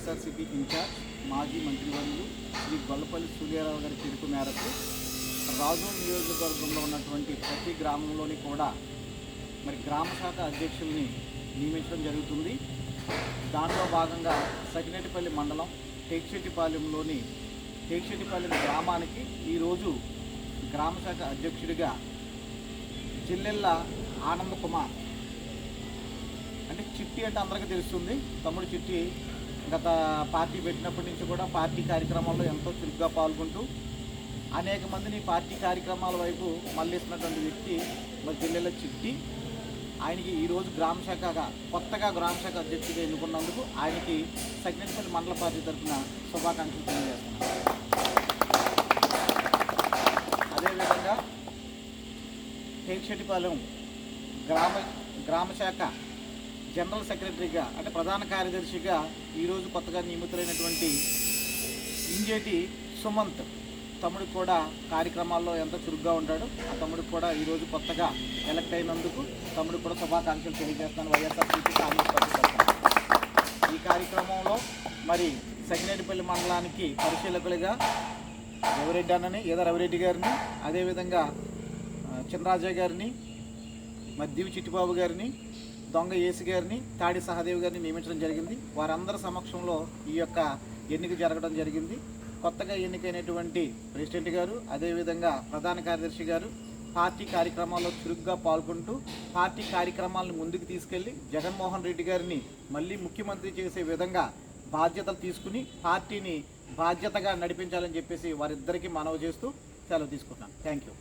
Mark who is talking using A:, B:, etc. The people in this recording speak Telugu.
A: వైఎస్ఆర్సీపీ ఇన్ఛార్జ్ మాజీ మంత్రివర్యులు శ్రీ గొల్లపల్లి సూర్యారావు గారి పిలుపు మేరకు రాజోల్ నియోజకవర్గంలో ఉన్నటువంటి ప్రతి గ్రామంలోని కూడా మరి గ్రామ శాఖ అధ్యక్షుల్ని నియమించడం జరుగుతుంది. దాంట్లో భాగంగా సకినేటిపల్లి మండలం టేక్షెట్టిపాలెం గ్రామానికి ఈరోజు గ్రామ శాఖ అధ్యక్షుడిగా జిల్లెళ్ళ ఆనంద్ కుమార్, అంటే చిట్టి అంటే అందరికీ తెలుస్తుంది, తమ్ముడు చిట్టి గత పార్టీ పెట్టినప్పటి నుంచి కూడా పార్టీ కార్యక్రమాల్లో ఎంతో చురుగ్గా పాల్గొంటూ అనేక మందిని పార్టీ కార్యక్రమాల వైపు మళ్ళిస్తున్నటువంటి వ్యక్తి మరి జిల్లెళ్ళ చిట్టి. ఆయనకి ఈరోజు కొత్తగా గ్రామ శాఖ అధ్యక్షుడిగా ఎన్నుకున్నందుకు ఆయనకి సకినేటిపల్లి మండల పార్టీ తరఫున శుభాకాంక్షలు తెలియజేస్తున్నాను. అదేవిధంగా టేక్షెట్టిపాలెం గ్రామ శాఖ జనరల్ సెక్రటరీగా అంటే ప్రధాన కార్యదర్శిగా ఈరోజు కొత్తగా నియమితులైనటువంటి ఇంజేటి సుమంత్ తమ్ముడికి కూడా కార్యక్రమాల్లో ఎంత చురుగ్గా ఉంటాడు. ఆ తమ్ముడికి కూడా ఈరోజు కొత్తగా ఎలక్ట్ అయినందుకు తమ్ముడికి కూడా శుభాకాంక్షలు తెలియజేస్తున్నాను వైఎస్ఆర్సీపీ కాంగ్రెస్ పార్టీ తరఫున. ఈ కార్యక్రమంలో మరి సకినేటిపల్లి మండలానికి పరిశీలకులుగా రవిరెడ్డి గారిని, అదేవిధంగా చినరాజయ్య గారిని, మద్దివి చిట్టిబాబు గారిని, దొంగ ఏసి గారిని, తాడి సహదేవ్ గారిని నియమించడం జరిగింది. వారందరి సమక్షంలో ఈ యొక్క ఎన్నిక జరగడం జరిగింది. కొత్తగా ఎన్నికైనటువంటి ప్రెసిడెంట్ గారు, అదేవిధంగా ప్రధాన కార్యదర్శి గారు పార్టీ కార్యక్రమాల్లో చురుగ్గా పాల్గొంటూ పార్టీ కార్యక్రమాలను ముందుకు తీసుకెళ్లి జగన్మోహన్ రెడ్డి గారిని మళ్ళీ ముఖ్యమంత్రి చేసే విధంగా బాధ్యతలు తీసుకుని పార్టీని బాధ్యతగా నడిపించాలని చెప్పేసి వారిద్దరికీ మనవి చేస్తూ సెలవు తీసుకుంటున్నాను. Thank you.